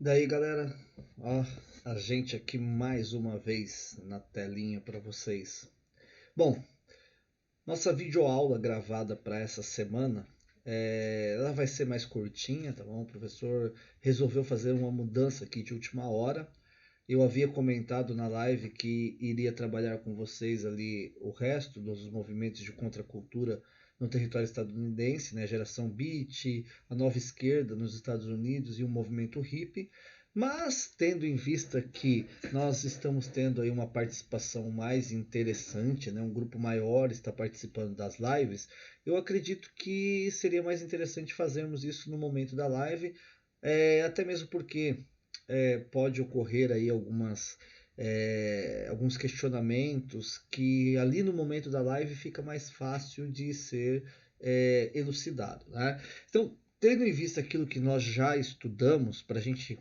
Daí, galera, ó, a gente aqui mais uma vez na telinha para vocês. Bom, nossa videoaula gravada para essa semana, ela vai ser mais curtinha, tá bom? O professor resolveu fazer uma mudança aqui de última hora. Eu havia comentado na live que iria trabalhar com vocês ali o resto dos movimentos de contracultura no território estadunidense, né? Geração Beat, a nova esquerda nos Estados Unidos e o movimento hippie. Mas tendo em vista que nós estamos tendo aí uma participação mais interessante, né? Um grupo maior está participando das lives, eu acredito que seria mais interessante fazermos isso no momento da live, até mesmo porque pode ocorrer aí alguns questionamentos que ali no momento da live fica mais fácil de ser elucidado, né? Então, tendo em vista aquilo que nós já estudamos, para a gente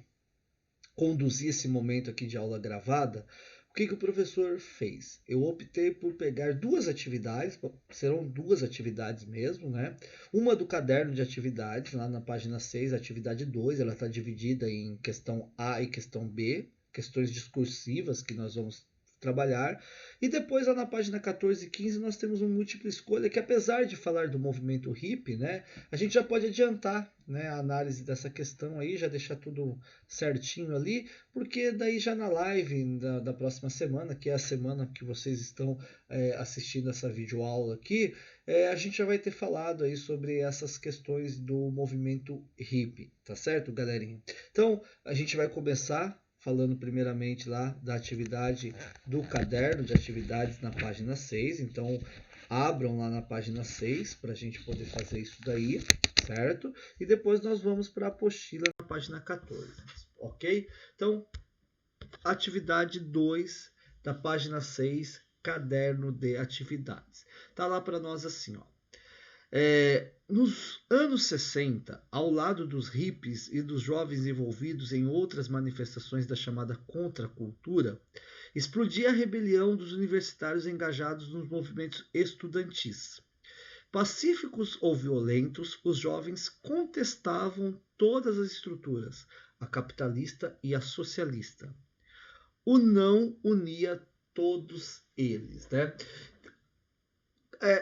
conduzir esse momento aqui de aula gravada, o que o professor fez? Eu optei por pegar duas atividades, serão duas atividades mesmo, né? Uma do caderno de atividades, lá na página 6, atividade 2, ela está dividida em questão A e questão B, questões discursivas que nós vamos trabalhar. E depois lá na página 14 e 15 nós temos um múltipla escolha que, apesar de falar do movimento hippie, né, a gente já pode adiantar, né, a análise dessa questão aí, já deixar tudo certinho ali, porque daí já na live da próxima semana, que é a semana que vocês estão assistindo essa videoaula aqui, a gente já vai ter falado aí sobre essas questões do movimento hippie, tá certo, galerinha? Então, a gente vai começar falando primeiramente lá da atividade do caderno de atividades na página 6. Então, abram lá na página 6 para a gente poder fazer isso daí, certo? E depois nós vamos para a apostila na página 14, ok? Então, atividade 2 da página 6, caderno de atividades. Tá lá para nós assim, ó. Nos anos 60, ao lado dos hippies e dos jovens envolvidos em outras manifestações da chamada contracultura, explodia a rebelião dos universitários engajados nos movimentos estudantis. Pacíficos ou violentos, os jovens contestavam todas as estruturas, a capitalista e a socialista. O não unia todos eles, né?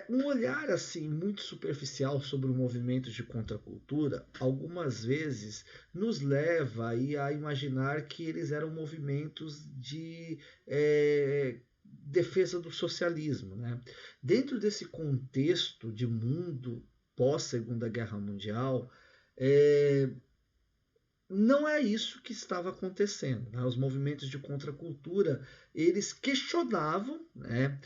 Um olhar assim muito superficial sobre o movimento de contracultura algumas vezes nos leva aí a imaginar que eles eram movimentos de defesa do socialismo, né? Dentro desse contexto de mundo pós Segunda Guerra Mundial, não é isso que estava acontecendo, né? Os movimentos de contracultura eles questionavam, né,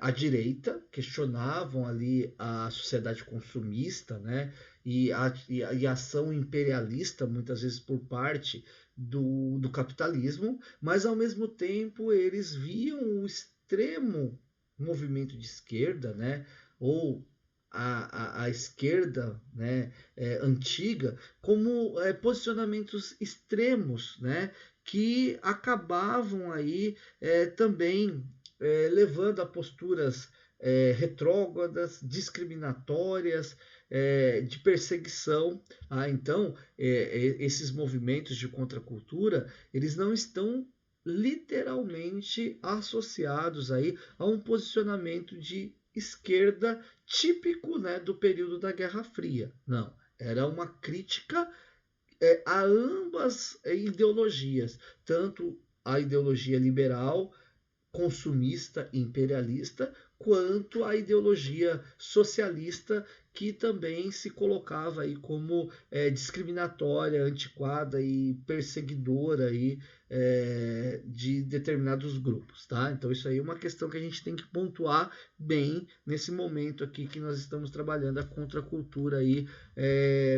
a direita, questionavam ali a sociedade consumista, né, e a ação imperialista, muitas vezes por parte do capitalismo, mas ao mesmo tempo eles viam o extremo movimento de esquerda, né, ou a esquerda, né, antiga, como posicionamentos extremos, né, que acabavam aí também levando a posturas retrógradas, discriminatórias, de perseguição. Então, esses movimentos de contracultura, eles não estão literalmente associados aí a um posicionamento de esquerda típico, né, do período da Guerra Fria. Não, era uma crítica a ambas ideologias, tanto a ideologia liberal consumista imperialista, quanto a ideologia socialista que também se colocava aí como discriminatória, antiquada e perseguidora aí, de determinados grupos, tá? Então isso aí é uma questão que a gente tem que pontuar bem nesse momento aqui que nós estamos trabalhando a contracultura aí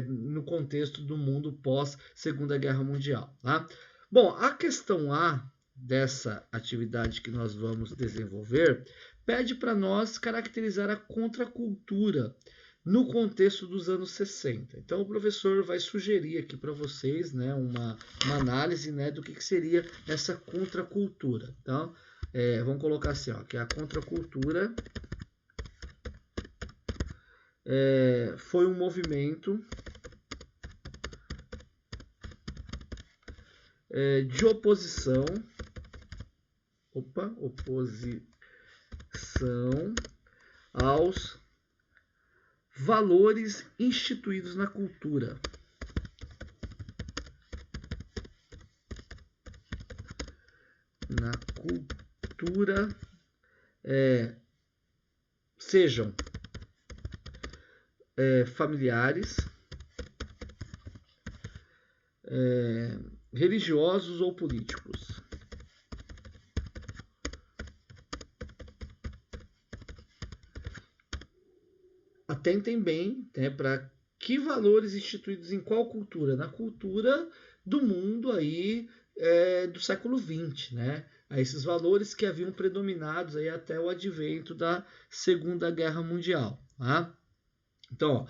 no contexto do mundo pós Segunda Guerra Mundial, tá? Bom, a questão A dessa atividade que nós vamos desenvolver pede para nós caracterizar a contracultura no contexto dos anos 60. Então o professor vai sugerir aqui para vocês, né, uma análise, né, do que seria essa contracultura. Então, vamos colocar assim, ó, que a contracultura foi um movimento de oposição, aos valores instituídos na cultura. Na cultura, sejam familiares, religiosos ou políticos. Atentem bem, né, para que valores instituídos em qual cultura? Na cultura do mundo aí do século XX, né? A esses valores que haviam predominados aí até o advento da Segunda Guerra Mundial. Tá? Então, ó,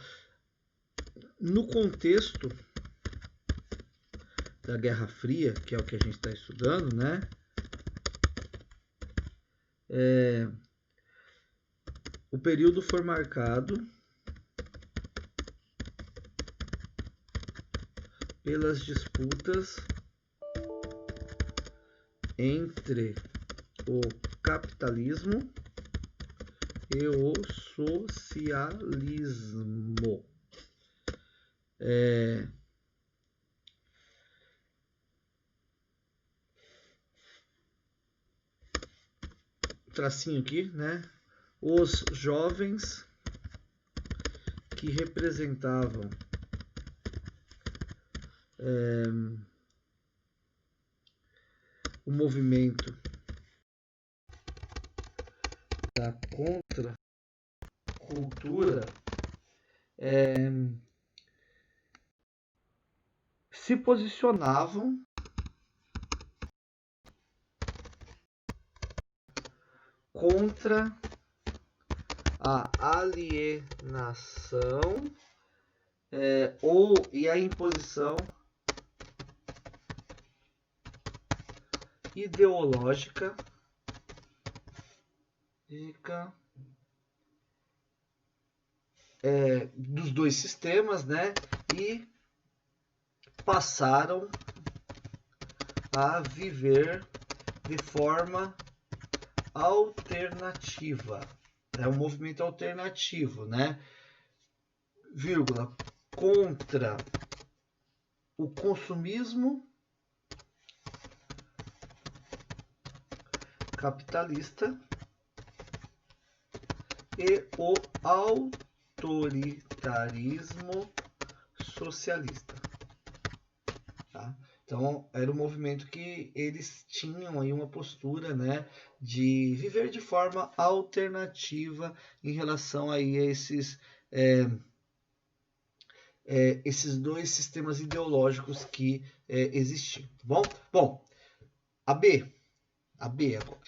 no contexto da Guerra Fria, que é o que a gente está estudando, né? O período foi marcado pelas disputas entre o capitalismo e o socialismo. Tracinho aqui, né? Os jovens que representavam o movimento da contracultura se posicionavam contra a alienação e a imposição ideológica dos dois sistemas, né? E passaram a viver de forma alternativa. É um movimento alternativo, né? Vírgula, contra o consumismo capitalista e o autoritarismo socialista. Tá? Então, era um movimento que eles tinham aí uma postura, né, de viver de forma alternativa em relação aí a esses dois sistemas ideológicos que existiam. Tá bom? Bom, a B agora,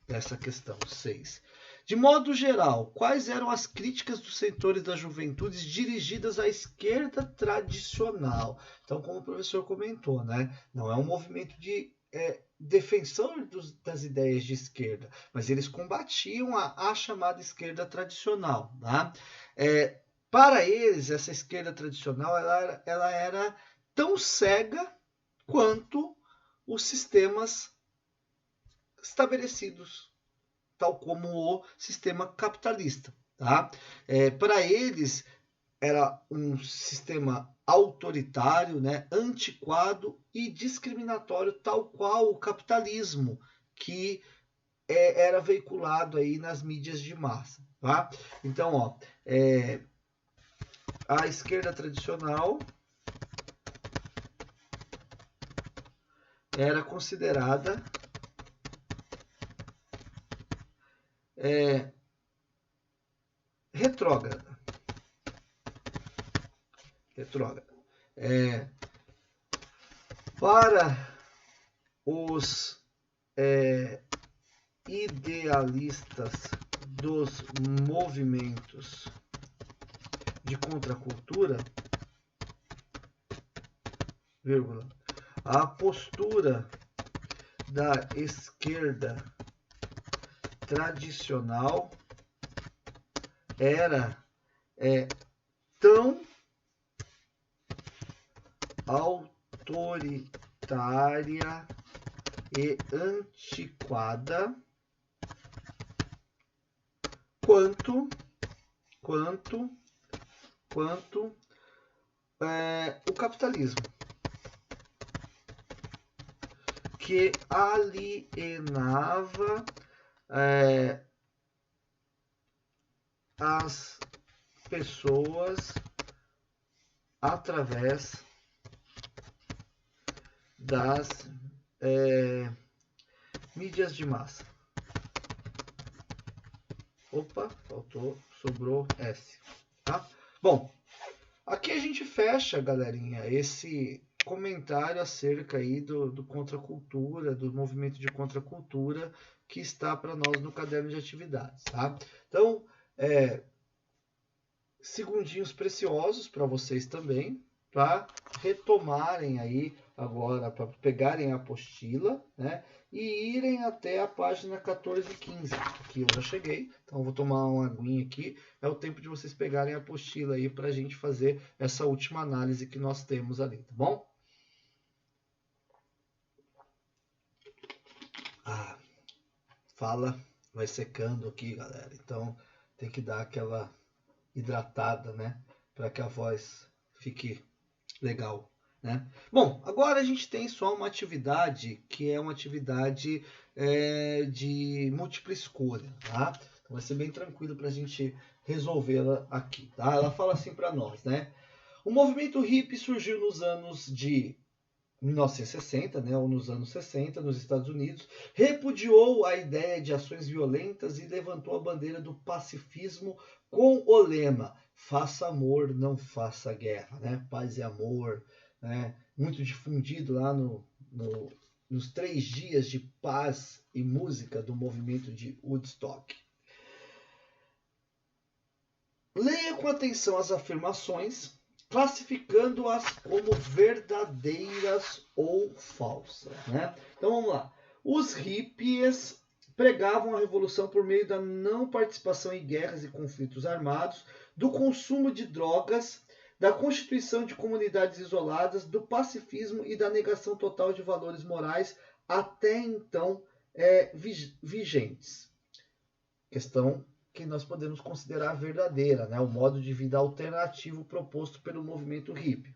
dessa questão 6. De modo geral, quais eram as críticas dos setores da juventude dirigidas à esquerda tradicional? Então, como o professor comentou, né, não é um movimento de defensão das ideias de esquerda, mas eles combatiam a chamada esquerda tradicional. Tá? Para eles, essa esquerda tradicional ela era tão cega quanto os sistemas estabelecidos, tal como o sistema capitalista. Tá? Para eles, era um sistema autoritário, né, antiquado e discriminatório, tal qual o capitalismo que era veiculado aí nas mídias de massa. Tá? Então, ó, a esquerda tradicional era considerada retrógrada. Para os idealistas dos movimentos de contracultura, vírgula, a postura da esquerda tradicional era tão autoritária autoritária e antiquada quanto o capitalismo, que alienava as pessoas através das mídias de massa. Opa, faltou, sobrou S. Tá? Bom, aqui a gente fecha, galerinha, esse comentário acerca aí do contracultura, do movimento de contracultura que está para nós no caderno de atividades, tá? Então, segundinhos preciosos para vocês também, para retomarem aí agora, para pegarem a apostila, né? E irem até a página 14 e 15. Aqui eu já cheguei, então eu vou tomar uma aguinha aqui. É o tempo de vocês pegarem a apostila aí para a gente fazer essa última análise que nós temos ali, tá bom? Fala, vai secando aqui, galera. Então tem que dar aquela hidratada, né? Para que a voz fique legal. Né? Bom, agora a gente tem só uma atividade que é uma atividade de múltipla escolha, tá? Então vai ser bem tranquilo para a gente resolvê-la aqui, tá? Ela fala assim para nós, né? O movimento hippie surgiu nos anos de 1960, né, ou nos anos 60, nos Estados Unidos, repudiou a ideia de ações violentas e levantou a bandeira do pacifismo com o lema: faça amor, não faça guerra, né? Paz e amor, né? Muito difundido lá nos 3 dias de paz e música do movimento de Woodstock. Leia com atenção as afirmações, classificando-as como verdadeiras ou falsas, né? Então vamos lá. Os hippies pregavam a revolução por meio da não participação em guerras e conflitos armados, do consumo de drogas, da constituição de comunidades isoladas, do pacifismo e da negação total de valores morais até então vigentes. Questão que nós podemos considerar verdadeira, né? O modo de vida alternativo proposto pelo movimento hippie.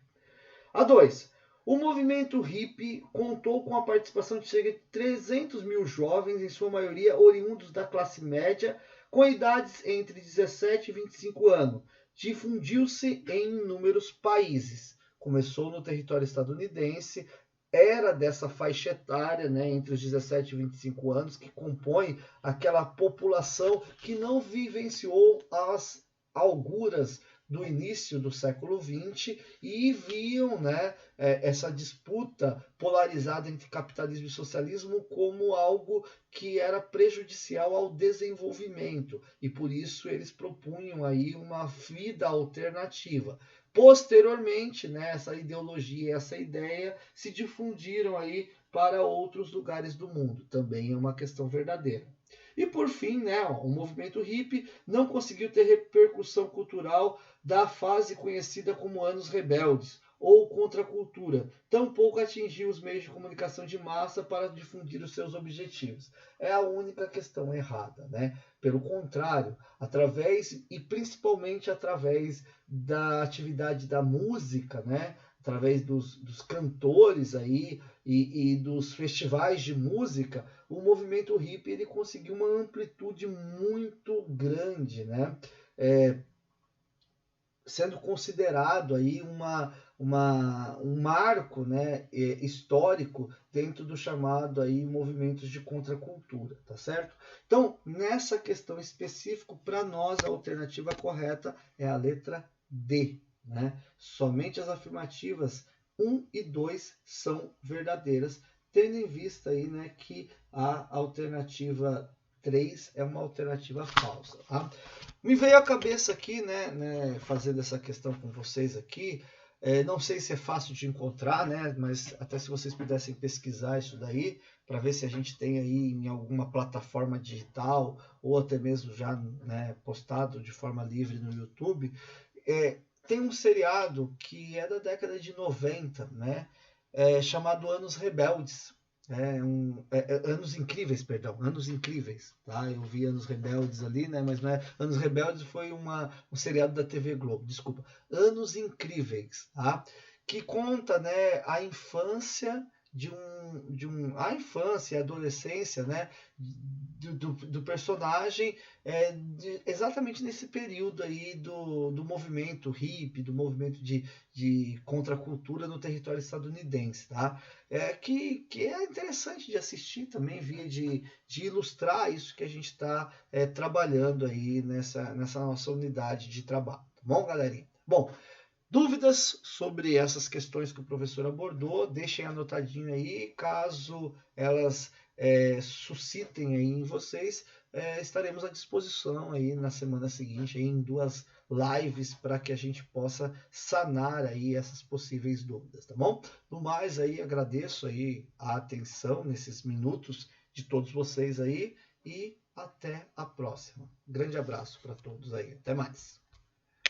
A 2. O movimento hippie contou com a participação de cerca de 300 mil jovens, em sua maioria oriundos da classe média, com idades entre 17 e 25 anos. Difundiu-se em inúmeros países. Começou no território estadunidense, era dessa faixa etária, né, entre os 17 e 25 anos, que compõe aquela população que não vivenciou as auguras do início do século XX e viam, né, essa disputa polarizada entre capitalismo e socialismo como algo que era prejudicial ao desenvolvimento, e por isso eles propunham aí uma vida alternativa. Posteriormente, né, essa ideologia e essa ideia se difundiram aí para outros lugares do mundo. Também é uma questão verdadeira. E por fim, né, o movimento hippie não conseguiu ter repercussão cultural da fase conhecida como Anos Rebeldes ou Contracultura. Tampouco atingiu os meios de comunicação de massa para difundir os seus objetivos. É a única questão errada, né? Pelo contrário, através e principalmente através da atividade da música, né? Através dos cantores aí e dos festivais de música, o movimento hippie ele conseguiu uma amplitude muito grande, né? Sendo considerado aí um marco, né, histórico dentro do chamado aí movimentos de contracultura, tá certo? Então, nessa questão específica, para nós a alternativa correta é a letra D, né? Somente as afirmativas 1 e 2 são verdadeiras, tendo em vista aí, né, que a alternativa 3 é uma alternativa falsa, tá? Me veio à cabeça aqui, né, fazendo essa questão com vocês aqui, não sei se é fácil de encontrar, né, mas até se vocês pudessem pesquisar isso daí, para ver se a gente tem aí em alguma plataforma digital, ou até mesmo já, né, postado de forma livre no YouTube, tem um seriado que é da década de 90, né, chamado Anos Rebeldes. Anos Incríveis, perdão, Anos Incríveis, tá? Eu vi Anos Rebeldes ali, né? Mas não é. Anos Rebeldes foi um seriado da TV Globo, desculpa. Anos Incríveis, tá? Que conta, né, a infância a infância e a adolescência, né, do personagem exatamente nesse período aí do movimento hippie, do movimento de contracultura no território estadunidense, tá? Que é interessante de assistir também, via de ilustrar isso que a gente está trabalhando aí nessa nossa unidade de trabalho. Tá bom, galerinha? Bom, dúvidas sobre essas questões que o professor abordou, deixem anotadinho aí, caso elas suscitem aí em vocês, estaremos à disposição aí na semana seguinte, aí, em 2 lives, para que a gente possa sanar aí essas possíveis dúvidas, tá bom? No mais aí, agradeço aí a atenção nesses minutos de todos vocês aí e até a próxima. Grande abraço para todos aí, até mais.